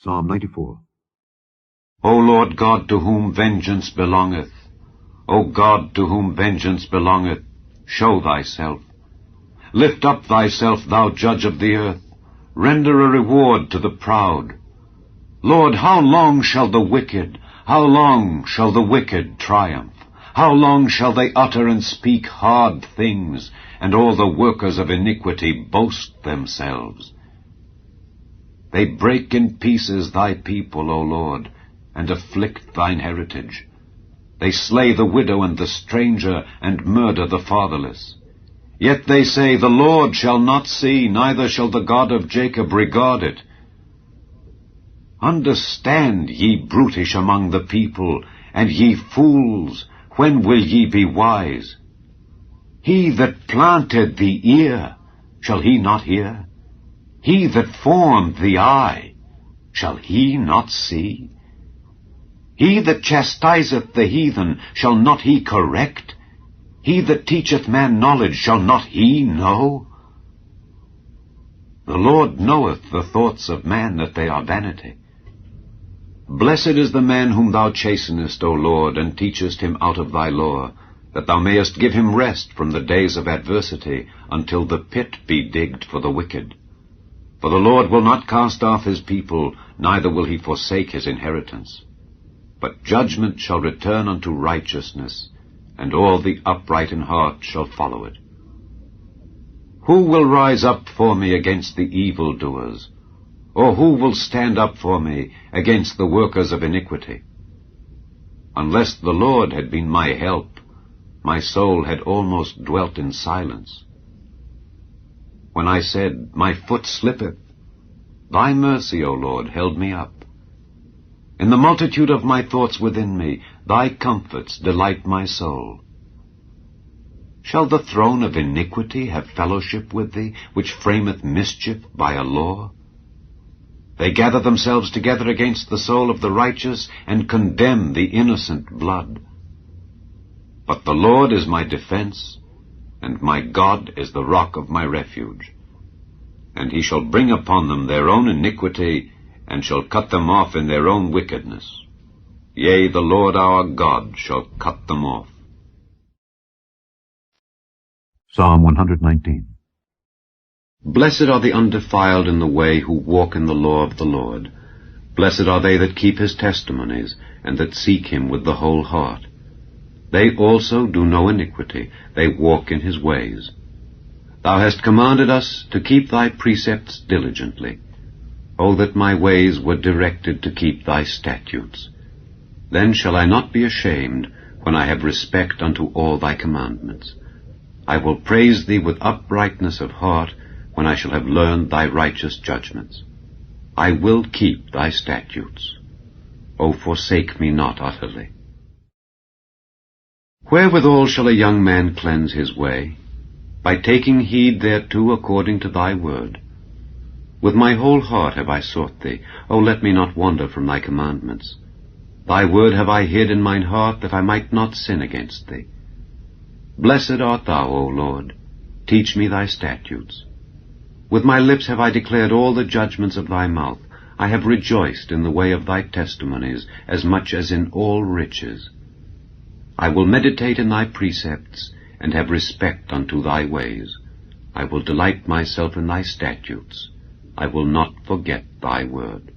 Psalm 94. O Lord God, to whom vengeance belongeth, O God, to whom vengeance belongeth, show thyself. Lift up thyself, thou judge of the earth. Render a reward to the proud. Lord, how long shall the wicked triumph? How long shall they utter and speak hard things, and all the workers of iniquity boast themselves? They break in pieces thy people, O Lord, and afflict thine heritage. They slay the widow and the stranger, and murder the fatherless. Yet they say, The Lord shall not see, neither shall the God of Jacob regard it. Understand, ye brutish among the people, and ye fools, when will ye be wise? He that planted the ear, shall he not hear? He that formed the eye, shall he not see? He that chastiseth the heathen, shall not he correct? He that teacheth man knowledge, shall not he know? The Lord knoweth the thoughts of man, that they are vanity. Blessed is the man whom thou chastenest, O Lord, and teachest him out of thy law, that thou mayest give him rest from the days of adversity, until the pit be digged for the wicked. For the Lord will not cast off his people, neither will he forsake his inheritance. But judgment shall return unto righteousness, and all the upright in heart shall follow it. Who will rise up for me against the evildoers? Or who will stand up for me against the workers of iniquity? Unless the Lord had been my help, my soul had almost dwelt in silence. When I said, My foot slippeth, thy mercy, O Lord, held me up. In the multitude of my thoughts within me, thy comforts delight my soul. Shall the throne of iniquity have fellowship with thee, which frameth mischief by a law? They gather themselves together against the soul of the righteous, and condemn the innocent blood. But the Lord is my defense, and my God is the rock of my refuge. And he shall bring upon them their own iniquity, and shall cut them off in their own wickedness. Yea, the Lord our God shall cut them off. Psalm 119. Blessed are the undefiled in the way, who walk in the law of the Lord. Blessed are they that keep his testimonies, and that seek him with the whole heart. They also do no iniquity, they walk in his ways. Thou hast commanded us to keep thy precepts diligently. O that my ways were directed to keep thy statutes! Then shall I not be ashamed, when I have respect unto all thy commandments. I will praise thee with uprightness of heart, when I shall have learned thy righteous judgments. I will keep thy statutes. O forsake me not utterly. Wherewithal shall a young man cleanse his way? By taking heed thereto according to thy word. With my whole heart have I sought thee. O let me not wander from thy commandments. Thy word have I hid in mine heart, that I might not sin against thee. Blessed art thou, O Lord. Teach me thy statutes. With my lips have I declared all the judgments of thy mouth. I have rejoiced in the way of thy testimonies, as much as in all riches. I will meditate in thy precepts, and have respect unto thy ways. I will delight myself in thy statutes. I will not forget thy word.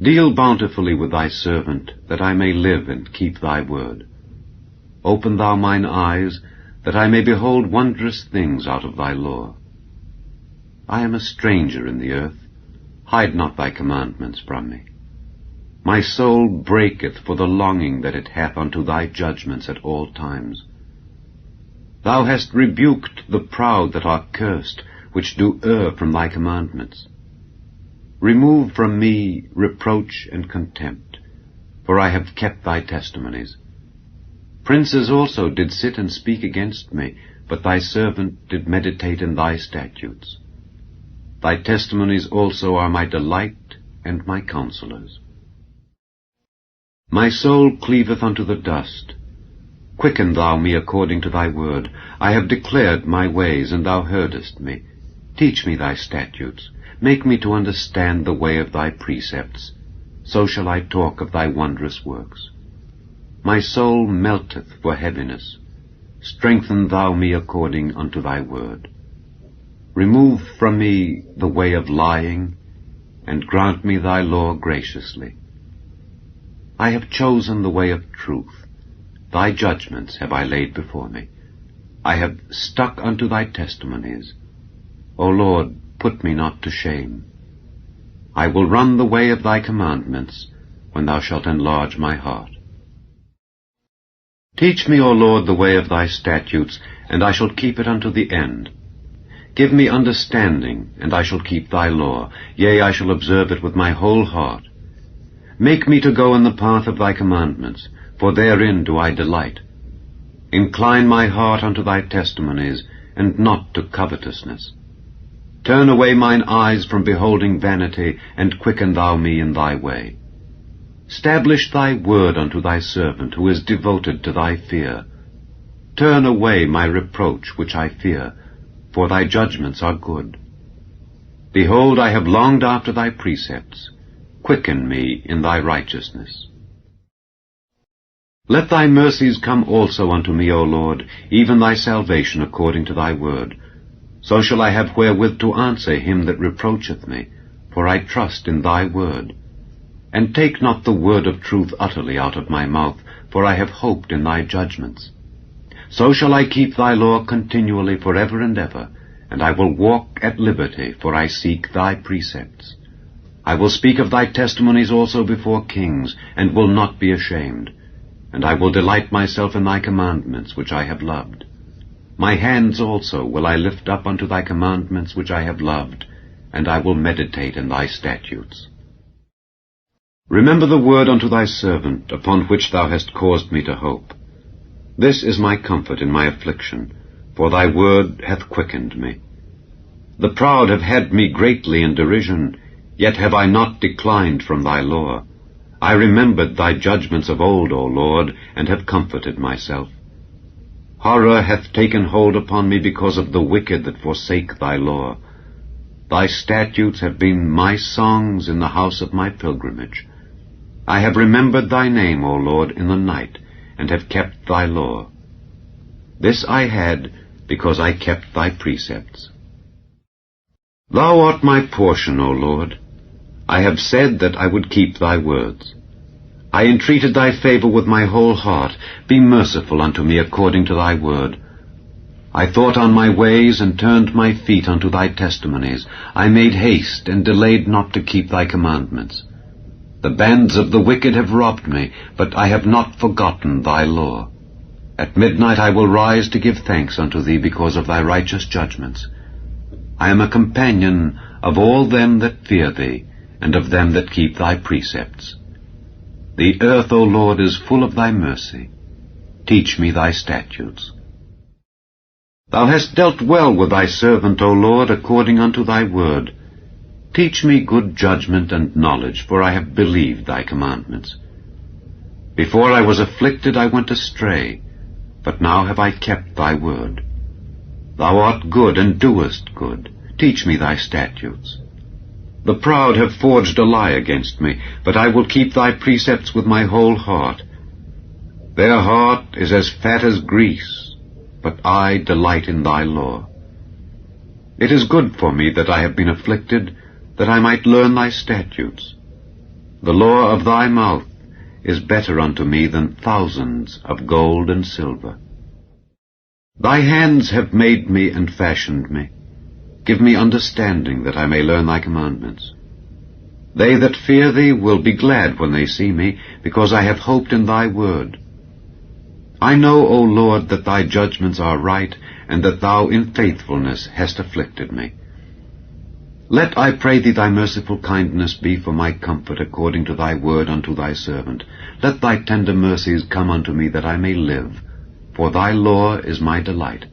Deal bountifully with thy servant, that I may live and keep thy word. Open thou mine eyes, that I may behold wondrous things out of thy law. I am a stranger in the earth. Hide not thy commandments from me. My soul breaketh for the longing that it hath unto thy judgments at all times. Thou hast rebuked the proud that are cursed, which do err from thy commandments. Remove from me reproach and contempt, for I have kept thy testimonies. Princes also did sit and speak against me, but thy servant did meditate in thy statutes. Thy testimonies also are my delight and my counselors. My soul cleaveth unto the dust. Quicken thou me according to thy word. I have declared my ways, and thou heardest me. Teach me thy statutes. make me to understand the way of thy precepts. So shall I talk of thy wondrous works. My soul melteth for heaviness. Strengthen thou me according unto thy word. Remove from me the way of lying, and grant me thy law graciously. I have chosen the way of truth. Thy judgments have I laid before me. I have stuck unto thy testimonies. O Lord, put me not to shame. I will run the way of thy commandments, when thou shalt enlarge my heart. Teach me, O Lord, the way of thy statutes, and I shall keep it unto the end. Give me understanding, and I shall keep thy law. Yea, I shall observe it with my whole heart. Make me to go in the path of thy commandments, for therein do I delight. Incline my heart unto thy testimonies, and not to covetousness. Turn away mine eyes from beholding vanity, and quicken thou me in thy way. Stablish thy word unto thy servant, who is devoted to thy fear. Turn away my reproach which I fear, for thy judgments are good. Behold, I have longed after thy precepts. Quicken me in thy righteousness. Let thy mercies come also unto me, O Lord, even thy salvation according to thy word. So shall I have wherewith to answer him that reproacheth me, for I trust in thy word. And take not the word of truth utterly out of my mouth, for I have hoped in thy judgments. So shall I keep thy law continually for ever and ever, and I will walk at liberty, for I seek thy precepts. I will speak of thy testimonies also before kings, and will not be ashamed. And I will delight myself in thy commandments, which I have loved. My hands also will I lift up unto thy commandments, which I have loved, and I will meditate in thy statutes. Remember the word unto thy servant, upon which thou hast caused me to hope. This is my comfort in my affliction, for thy word hath quickened me. The proud have had me greatly in derision, yet have I not declined from thy law. I remembered thy judgments of old, O Lord, and have comforted myself. Horror hath taken hold upon me because of the wicked that forsake thy law. Thy statutes have been my songs in the house of my pilgrimage. I have remembered thy name, O Lord, in the night, and have kept thy law. This I had because I kept thy precepts. Thou art my portion, O Lord. I have said that I would keep thy words. I entreated thy favor with my whole heart. Be merciful unto me according to thy word. I thought on my ways, and turned my feet unto thy testimonies. I made haste, and delayed not to keep thy commandments. The bands of the wicked have robbed me, but I have not forgotten thy law. At midnight I will rise to give thanks unto thee because of thy righteous judgments. I am a companion of all them that fear thee, and of them that keep thy precepts. The earth, O Lord, is full of thy mercy. Teach me thy statutes. Thou hast dealt well with thy servant, O Lord, according unto thy word. Teach me good judgment and knowledge, for I have believed thy commandments. Before I was afflicted I went astray, but now have I kept thy word. Thou art good and doest good. Teach me thy statutes. The proud have forged a lie against me, but I will keep thy precepts with my whole heart. Their heart is as fat as grease, but I delight in thy law. It is good for me that I have been afflicted, that I might learn thy statutes. The law of thy mouth is better unto me than thousands of gold and silver. Thy hands have made me and fashioned me. Give me understanding, that I may learn thy commandments. They that fear thee will be glad when they see me, because I have hoped in thy word. I know, O Lord, that thy judgments are right, and that thou in faithfulness hast afflicted me. Let, I pray thee, thy merciful kindness be for my comfort according to thy word unto thy servant. Let thy tender mercies come unto me, that I may live, for thy law is my delight.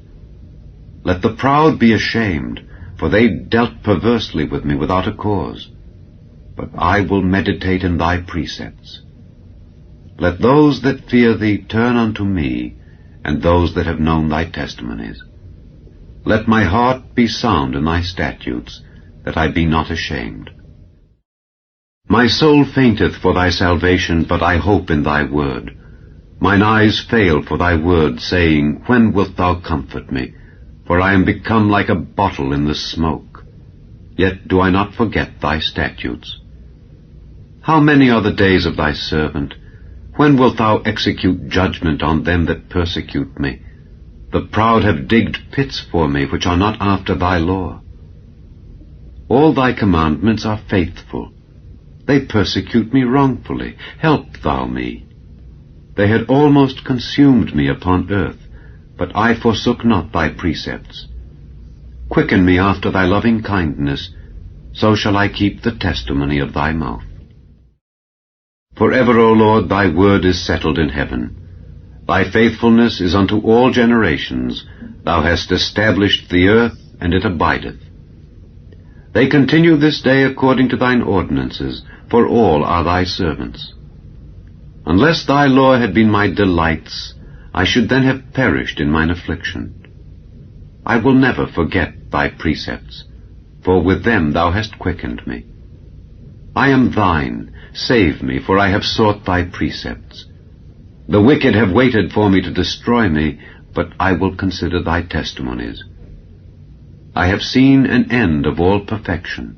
Let the proud be ashamed, for they dealt perversely with me without a cause. But I will meditate in thy precepts. Let those that fear thee turn unto me, and those that have known thy testimonies. Let my heart be sound in thy statutes, that I be not ashamed. My soul fainteth for thy salvation, but I hope in thy word. Mine eyes fail for thy word, saying, When wilt thou comfort me? For I am become like a bottle in the smoke. Yet do I not forget thy statutes. How many are the days of thy servant? When wilt thou execute judgment on them that persecute me? The proud have digged pits for me, which are not after thy law. All thy commandments are faithful. They persecute me wrongfully. Help thou me. They had almost consumed me upon earth, but I forsook not thy precepts. Quicken me after thy loving kindness, so shall I keep the testimony of thy mouth. Forever, O Lord, thy word is settled in heaven. Thy faithfulness is unto all generations. Thou hast established the earth, and it abideth. They continue this day according to thine ordinances, for all are thy servants. Unless thy law had been my delights, I should then have perished in mine affliction. I will never forget thy precepts, for with them thou hast quickened me. I am thine, save me, for I have sought thy precepts. The wicked have waited for me to destroy me, but I will consider thy testimonies. I have seen an end of all perfection,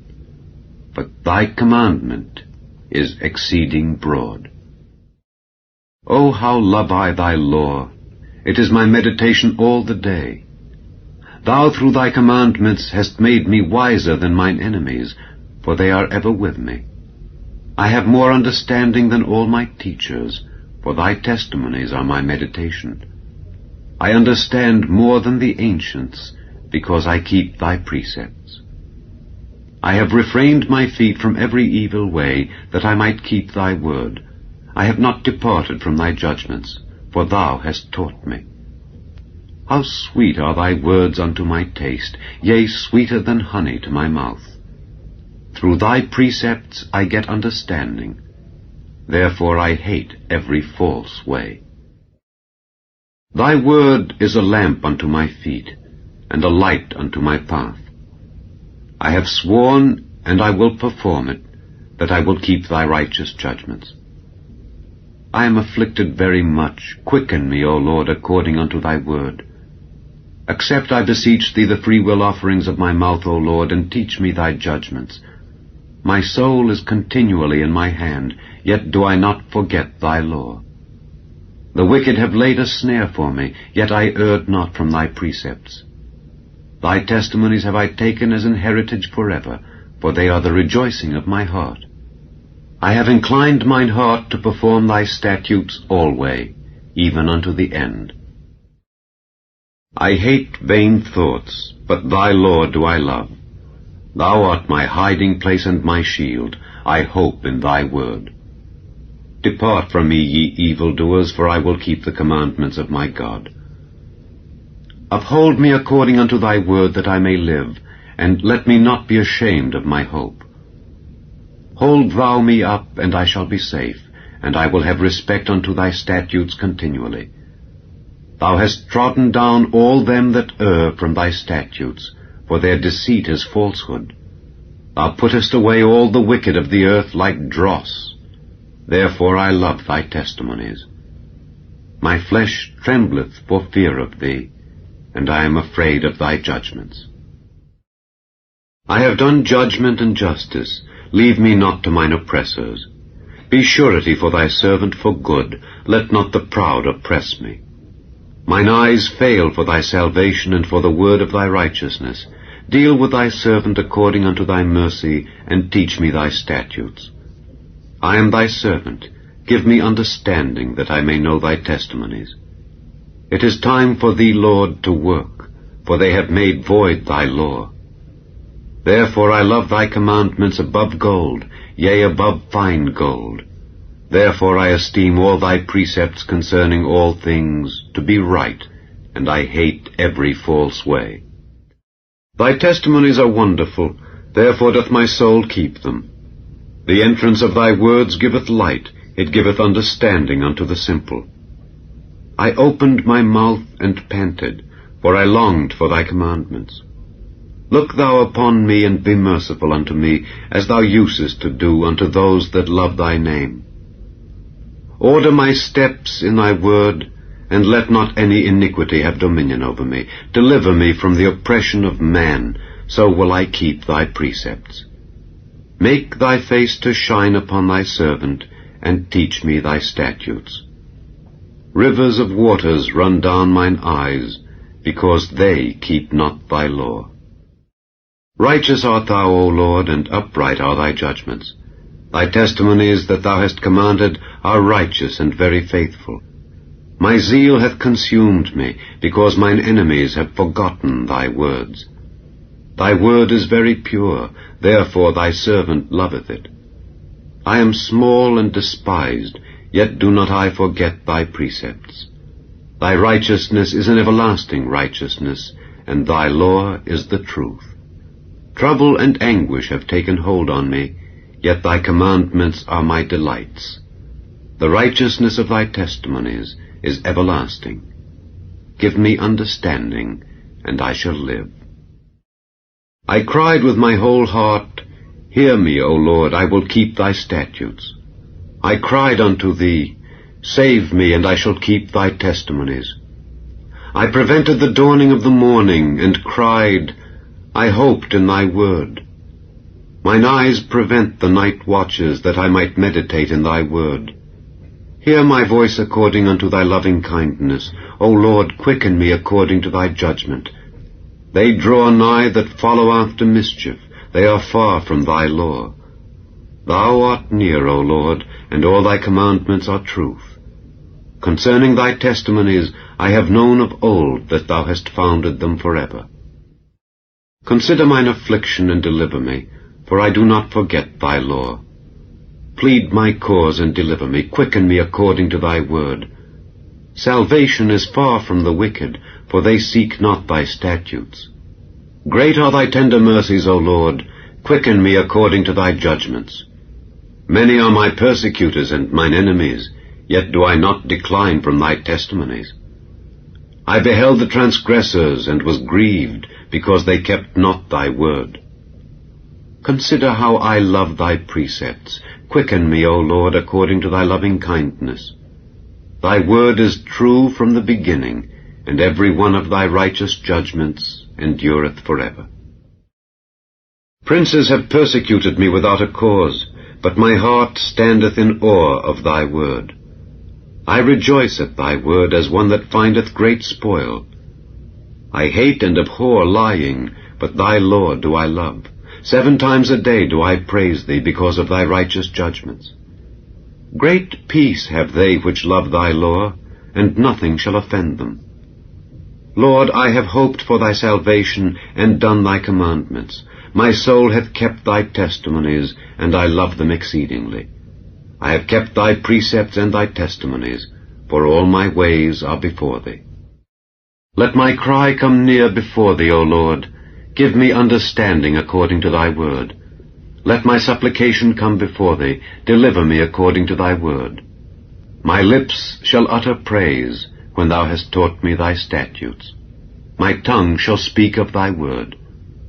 but thy commandment is exceeding broad. O how love I thy law! It is my meditation all the day. Thou through thy commandments hast made me wiser than mine enemies, for they are ever with me. I have more understanding than all my teachers, for thy testimonies are my meditation. I understand more than the ancients, because I keep thy precepts. I have refrained my feet from every evil way, that I might keep thy word. I have not departed from thy judgments, for thou hast taught me. How sweet are thy words unto my taste, yea, sweeter than honey to my mouth. Through thy precepts I get understanding. Therefore I hate every false way. Thy word is a lamp unto my feet, and a light unto my path. I have sworn, and I will perform it, that I will keep thy righteous judgments. I am afflicted very much. Quicken me, O Lord, according unto thy word. Accept, I beseech thee, the freewill offerings of my mouth, O Lord, and teach me thy judgments. My soul is continually in my hand, yet do I not forget thy law. The wicked have laid a snare for me, yet I erred not from thy precepts. Thy testimonies have I taken as an heritage forever, for they are the rejoicing of my heart. I have inclined mine heart to perform thy statutes alway, even unto the end. I hate vain thoughts, but thy law do I love. Thou art my hiding place and my shield. I hope in thy word. Depart from me, ye evildoers, for I will keep the commandments of my God. Uphold me according unto thy word, that I may live, and let me not be ashamed of my hope. Hold thou me up, and I shall be safe, and I will have respect unto thy statutes continually. Thou hast trodden down all them that err from thy statutes, for their deceit is falsehood. Thou puttest away all the wicked of the earth like dross. Therefore I love thy testimonies. My flesh trembleth for fear of thee, and I am afraid of thy judgments. I have done judgment and justice. Leave me not to mine oppressors. Be surety for thy servant for good. Let not the proud oppress me. Mine eyes fail for thy salvation and for the word of thy righteousness. Deal with thy servant according unto thy mercy, and teach me thy statutes. I am thy servant. Give me understanding, that I may know thy testimonies. It is time for thee, Lord, to work, for they have made void thy law. Therefore I love thy commandments above gold, yea, above fine gold. Therefore I esteem all thy precepts concerning all things to be right, and I hate every false way. Thy testimonies are wonderful, therefore doth my soul keep them. The entrance of thy words giveth light, it giveth understanding unto the simple. I opened my mouth and panted, for I longed for thy commandments. Look thou upon me, and be merciful unto me, as thou usest to do unto those that love thy name. Order my steps in thy word, and let not any iniquity have dominion over me. Deliver me from the oppression of man, so will I keep thy precepts. Make thy face to shine upon thy servant, and teach me thy statutes. Rivers of waters run down mine eyes, because they keep not thy law. Righteous art thou, O Lord, and upright are thy judgments. Thy testimonies that thou hast commanded are righteous and very faithful. My zeal hath consumed me, because mine enemies have forgotten thy words. Thy word is very pure, therefore thy servant loveth it. I am small and despised, yet do not I forget thy precepts. Thy righteousness is an everlasting righteousness, and thy law is the truth. Trouble and anguish have taken hold on me, yet thy commandments are my delights. The righteousness of thy testimonies is everlasting. Give me understanding, and I shall live. I cried with my whole heart, Hear me, O Lord, I will keep thy statutes. I cried unto thee, Save me, and I shall keep thy testimonies. I prevented the dawning of the morning, and cried, I hoped in thy word. Mine eyes prevent the night watches, that I might meditate in thy word. Hear my voice according unto thy loving kindness. O Lord, quicken me according to thy judgment. They draw nigh that follow after mischief. They are far from thy law. Thou art near, O Lord, and all thy commandments are truth. Concerning thy testimonies I have known of old that thou hast founded them forever. Consider mine affliction and deliver me, for I do not forget thy law. Plead my cause and deliver me, quicken me according to thy word. Salvation is far from the wicked, for they seek not thy statutes. Great are thy tender mercies, O Lord, quicken me according to thy judgments. Many are my persecutors and mine enemies, yet do I not decline from thy testimonies. I beheld the transgressors, and was grieved, because they kept not thy word. Consider how I love thy precepts. Quicken me, O Lord, according to thy loving kindness. Thy word is true from the beginning, and every one of thy righteous judgments endureth forever. Princes have persecuted me without a cause, but my heart standeth in awe of thy word. I rejoice at thy word as one that findeth great spoil. I hate and abhor lying, but thy law do I love. 7 times a day do I praise thee because of thy righteous judgments. Great peace have they which love thy law, and nothing shall offend them. Lord, I have hoped for thy salvation, and done thy commandments. My soul hath kept thy testimonies, and I love them exceedingly. I have kept thy precepts and thy testimonies, for all my ways are before thee. Let my cry come near before thee, O Lord. Give me understanding according to thy word. Let my supplication come before thee. Deliver me according to thy word. My lips shall utter praise when thou hast taught me thy statutes. My tongue shall speak of thy word,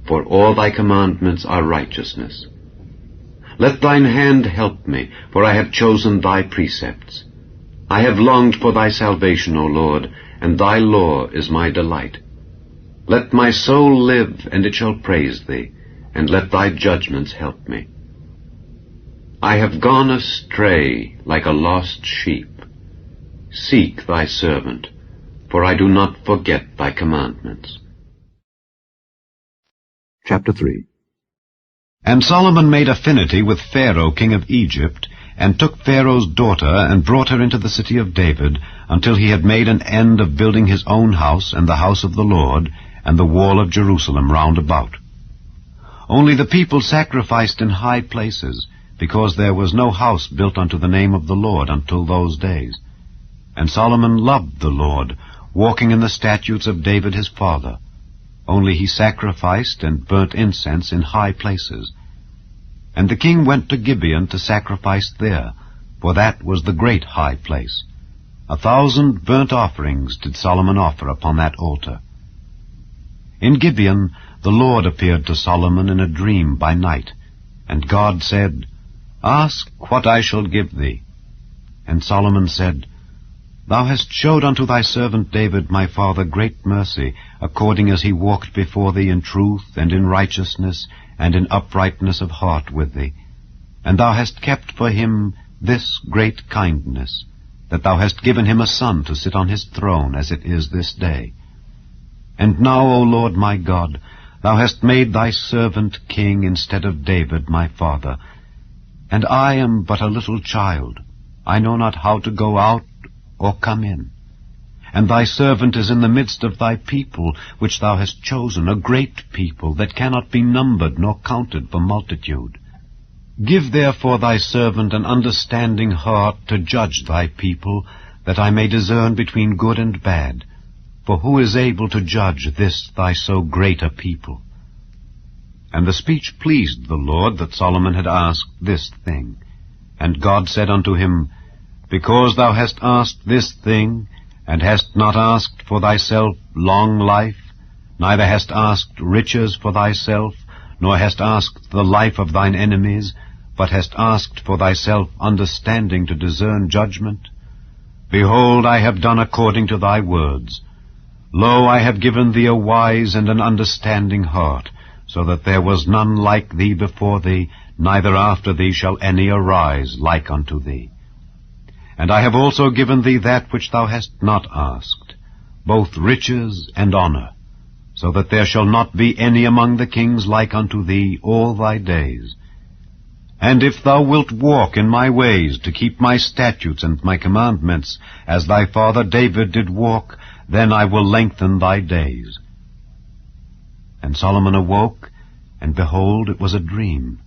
for all thy commandments are righteousness. Let thine hand help me, for I have chosen thy precepts. I have longed for thy salvation, O Lord, and thy law is my delight. Let my soul live, and it shall praise thee, and let thy judgments help me. I have gone astray like a lost sheep. Seek thy servant, for I do not forget thy commandments. Chapter 3. And Solomon made affinity with Pharaoh king of Egypt, and took Pharaoh's daughter, and brought her into the city of David, until he had made an end of building his own house, and the house of the Lord, and the wall of Jerusalem round about. Only the people sacrificed in high places, because there was no house built unto the name of the Lord until those days. And Solomon loved the Lord, walking in the statutes of David his father. Only he sacrificed and burnt incense in high places. And the king went to Gibeon to sacrifice there, for that was the great high place. 1,000 burnt offerings did Solomon offer upon that altar. In Gibeon the Lord appeared to Solomon in a dream by night, and God said, Ask what I shall give thee. And Solomon said, Thou hast showed unto thy servant David my father great mercy, according as he walked before thee in truth, and in righteousness, and in uprightness of heart with thee. And thou hast kept for him this great kindness, that thou hast given him a son to sit on his throne, as it is this day. And now, O Lord my God, thou hast made thy servant king instead of David my father. And I am but a little child. I know not how to go out or come in. And thy servant is in the midst of thy people, which thou hast chosen, a great people, that cannot be numbered nor counted for multitude. Give therefore thy servant an understanding heart to judge thy people, that I may discern between good and bad. For who is able to judge this thy so great a people? And the speech pleased the Lord that Solomon had asked this thing. And God said unto him, Because thou hast asked this thing, and hast not asked for thyself long life, neither hast asked riches for thyself, nor hast asked the life of thine enemies, but hast asked for thyself understanding to discern judgment, behold, I have done according to thy words. Lo, I have given thee a wise and an understanding heart, so that there was none like thee before thee, neither after thee shall any arise like unto thee. And I have also given thee that which thou hast not asked, both riches and honor, so that there shall not be any among the kings like unto thee all thy days. And if thou wilt walk in my ways, to keep my statutes and my commandments, as thy father David did walk, then I will lengthen thy days. And Solomon awoke, and behold, it was a dream.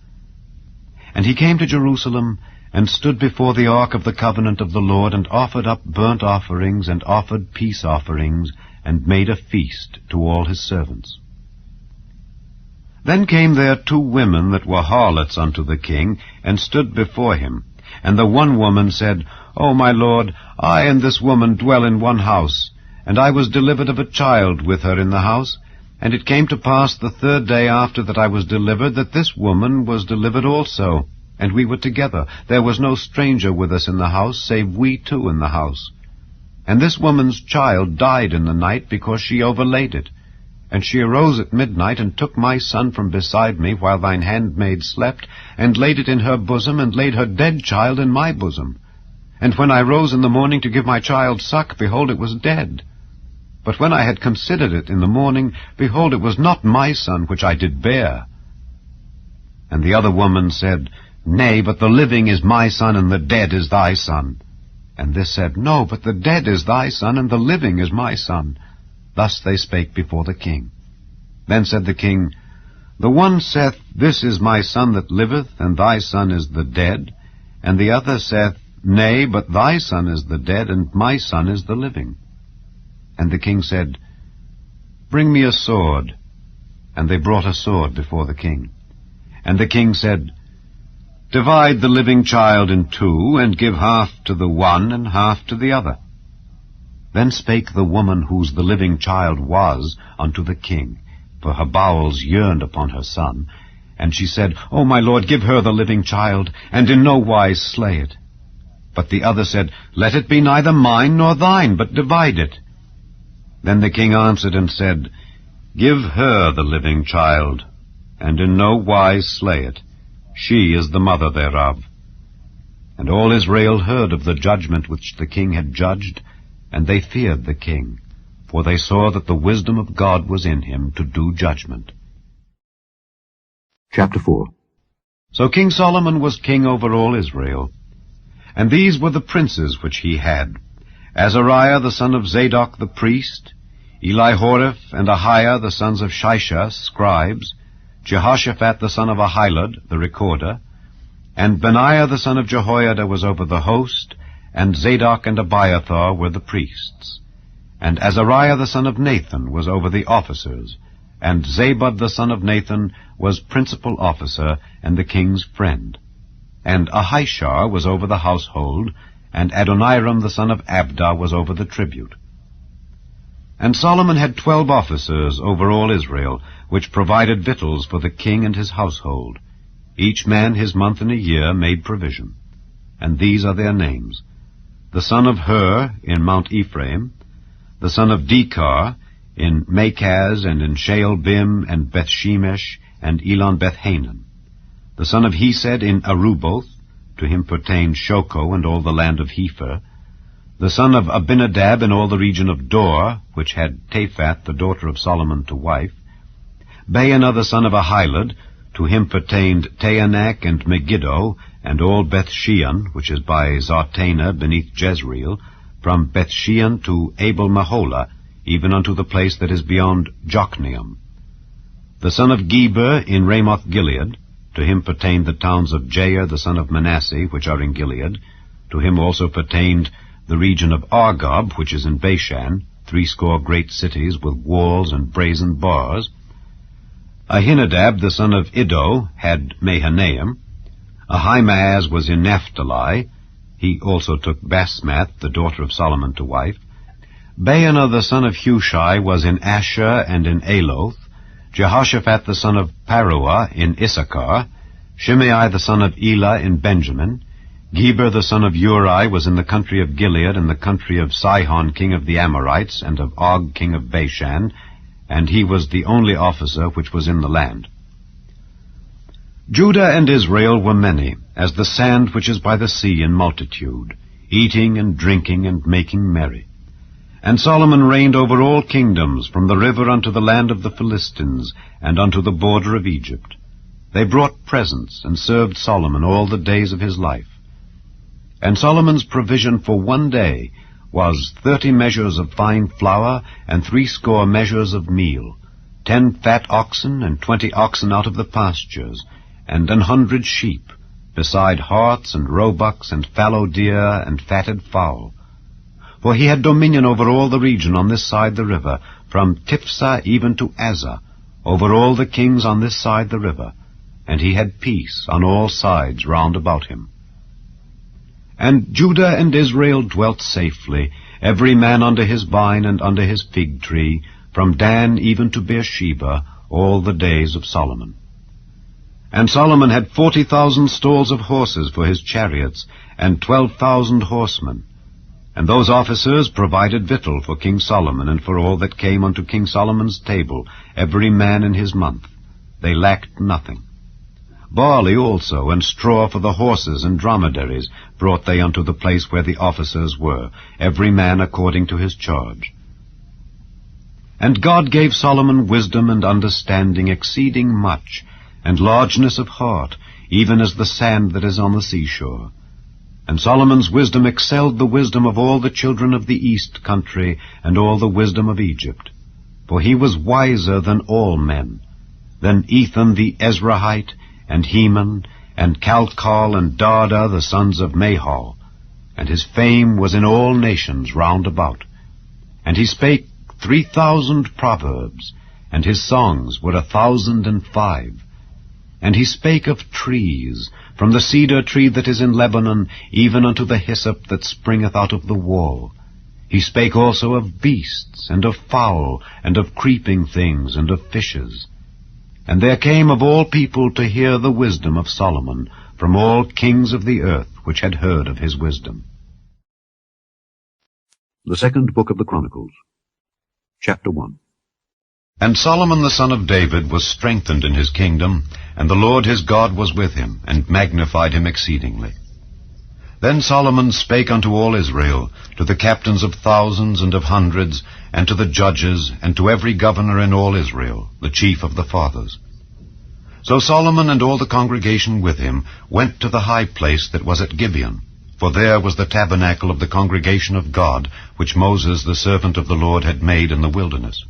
And he came to Jerusalem, and stood before the ark of the covenant of the Lord, and offered up burnt offerings, and offered peace offerings, and made a feast to all his servants. Then came there 2 women that were harlots unto the king, and stood before him. And the one woman said, O my lord, I and this woman dwell in one house, and I was delivered of a child with her in the house. And it came to pass the 3rd day after that I was delivered, that this woman was delivered also. And we were together. There was no stranger with us in the house, save we 2 in the house. And this woman's child died in the night, because she overlaid it. And she arose at midnight, and took my son from beside me, while thine handmaid slept, and laid it in her bosom, and laid her dead child in my bosom. And when I rose in the morning to give my child suck, behold, it was dead. But when I had considered it in the morning, behold, it was not my son which I did bear. And the other woman said, Nay, but the living is my son, and the dead is thy son. And this said, No, but the dead is thy son, and the living is my son. Thus they spake before the king. Then said the king, The one saith, This is my son that liveth, and thy son is the dead. And the other saith, Nay, but thy son is the dead, and my son is the living. And the king said, Bring me a sword. And they brought a sword before the king. And the king said, Divide the living child in 2, and give half to the one, and half to the other. Then spake the woman whose the living child was unto the king, for her bowels yearned upon her son. And she said, O my lord, give her the living child, and in no wise slay it. But the other said, Let it be neither mine nor thine, but divide it. Then the king answered and said, Give her the living child, and in no wise slay it. She is the mother thereof. And all Israel heard of the judgment which the king had judged, and they feared the king, for they saw that the wisdom of God was in him to do judgment. Chapter 4. So King Solomon was king over all Israel. And these were the princes which he had: Azariah the son of Zadok the priest, Elihoreph and Ahiah the sons of Shisha, scribes, Jehoshaphat the son of Ahilud, the recorder, and Benaiah the son of Jehoiada was over the host, and Zadok and Abiathar were the priests. And Azariah the son of Nathan was over the officers, and Zabud the son of Nathan was principal officer and the king's friend. And Ahishar was over the household, and Adoniram the son of Abda was over the tribute. And Solomon had 12 officers over all Israel, which provided victuals for the king and his household. Each man his month in a year made provision. And these are their names: the son of Hur in Mount Ephraim, the son of Dekar in Makaz and in Shaalbim and Bethshemesh and Elon Bethhanan, the son of Hesed in Aruboth, to him pertained Shoko and all the land of Hepher, the son of Abinadab in all the region of Dor, which had Taphath the daughter of Solomon to wife, Baanah the son of Ahilud, to him pertained Taanach and Megiddo, and all Bethshean, which is by Zartanah beneath Jezreel, from Bethshean to Abel-Maholah, even unto the place that is beyond Jokneam. The son of Geber in Ramoth-Gilead, to him pertained the towns of Jair the son of Manasseh, which are in Gilead. To him also pertained the region of Argob, which is in Bashan, 80 great cities with walls and brazen bars. Ahinadab the son of Iddo had Mahanaim. Ahimaaz was in Naphtali. He also took Basmath, the daughter of Solomon, to wife. Baanah the son of Hushai was in Asher and in Aloth. Jehoshaphat the son of Paruah in Issachar. Shimei the son of Elah in Benjamin. Geber the son of Uri was in the country of Gilead, and the country of Sihon king of the Amorites, and of Og king of Bashan, and he was the only officer which was in the land. Judah and Israel were many, as the sand which is by the sea in multitude, eating and drinking and making merry. And Solomon reigned over all kingdoms, from the river unto the land of the Philistines, and unto the border of Egypt. They brought presents, and served Solomon all the days of his life. And Solomon's provision for one day was 30 measures of fine flour, and 80 measures of meal, 10 fat oxen, and 20 oxen out of the pastures, and 100 sheep, beside harts and roebucks, and fallow deer, and fatted fowl. For he had dominion over all the region on this side the river, from Tiphsah even to Azzah, over all the kings on this side the river, and he had peace on all sides round about him. And Judah and Israel dwelt safely, every man under his vine and under his fig tree, from Dan even to Beersheba, all the days of Solomon. And Solomon had 40,000 stalls of horses for his chariots, and 12,000 horsemen. And those officers provided victual for King Solomon, and for all that came unto King Solomon's table, every man in his month. They lacked nothing. Barley also, and straw for the horses and dromedaries, brought they unto the place where the officers were, every man according to his charge. And God gave Solomon wisdom and understanding exceeding much, and largeness of heart, even as the sand that is on the seashore. And Solomon's wisdom excelled the wisdom of all the children of the east country, and all the wisdom of Egypt. For he was wiser than all men, than Ethan the Ezrahite, and Heman, and Calcol, and Darda, the sons of Mahal. And his fame was in all nations round about. And he spake 3,000 proverbs, and his songs were 1,005. And he spake of trees, from the cedar tree that is in Lebanon, even unto the hyssop that springeth out of the wall. He spake also of beasts, and of fowl, and of creeping things, and of fishes. And there came of all people to hear the wisdom of Solomon, from all kings of the earth which had heard of his wisdom. The second book of the Chronicles, chapter 1. And Solomon the son of David was strengthened in his kingdom, and the Lord his God was with him, and magnified him exceedingly. Then Solomon spake unto all Israel, to the captains of thousands and of hundreds, and to the judges, and to every governor in all Israel, the chief of the fathers. So Solomon and all the congregation with him went to the high place that was at Gibeon, for there was the tabernacle of the congregation of God, which Moses the servant of the Lord had made in the wilderness.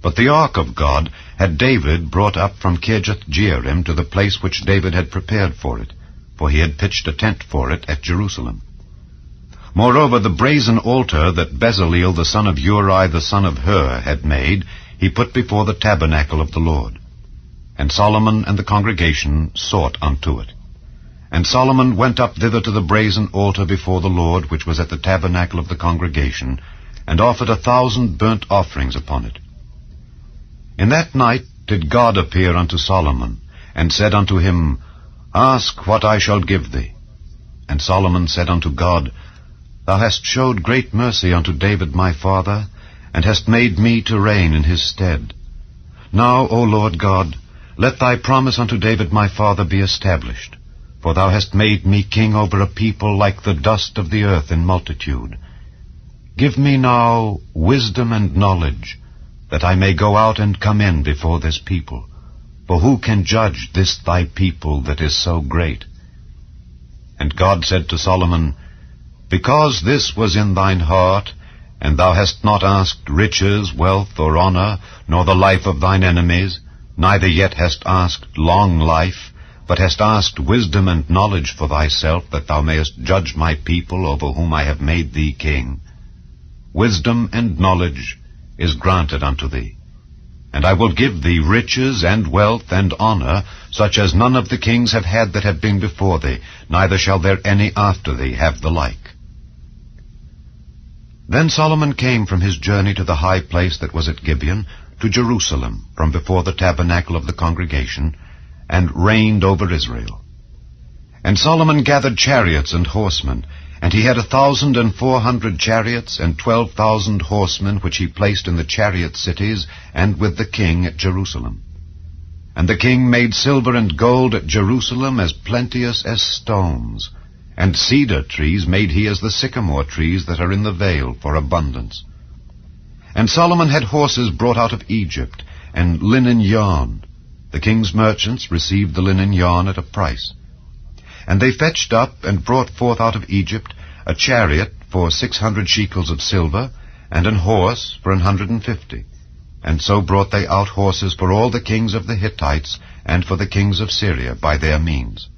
But the ark of God had David brought up from Kirjath-jearim to the place which David had prepared for it, for he had pitched a tent for it at Jerusalem. Moreover, the brazen altar that Bezaleel the son of Uri the son of Hur had made, he put before the tabernacle of the Lord. And Solomon and the congregation sought unto it. And Solomon went up thither to the brazen altar before the Lord, which was at the tabernacle of the congregation, and offered 1,000 burnt offerings upon it. In that night did God appear unto Solomon, and said unto him, Ask what I shall give thee. And Solomon said unto God, Thou hast showed great mercy unto David my father, and hast made me to reign in his stead. Now, O Lord God, let thy promise unto David my father be established, for thou hast made me king over a people like the dust of the earth in multitude. Give me now wisdom and knowledge, that I may go out and come in before this people. For who can judge this thy people that is so great? And God said to Solomon, Because this was in thine heart, and thou hast not asked riches, wealth, or honor, nor the life of thine enemies, neither yet hast asked long life, but hast asked wisdom and knowledge for thyself, that thou mayest judge my people over whom I have made thee king. Wisdom and knowledge is granted unto thee. And I will give thee riches and wealth and honor, such as none of the kings have had that have been before thee, neither shall there any after thee have the like. Then Solomon came from his journey to the high place that was at Gibeon, to Jerusalem, from before the tabernacle of the congregation, and reigned over Israel. And Solomon gathered chariots and horsemen, and he had 1,400 chariots and 12,000 horsemen, which he placed in the chariot cities, and with the king at Jerusalem. And the king made silver and gold at Jerusalem as plenteous as stones, and cedar trees made he as the sycamore trees that are in the vale for abundance. And Solomon had horses brought out of Egypt, and linen yarn. The king's merchants received the linen yarn at a price. And they fetched up and brought forth out of Egypt a chariot for 600 shekels of silver, and an horse for 150. And so brought they out horses for all the kings of the Hittites, and for the kings of Syria by their means.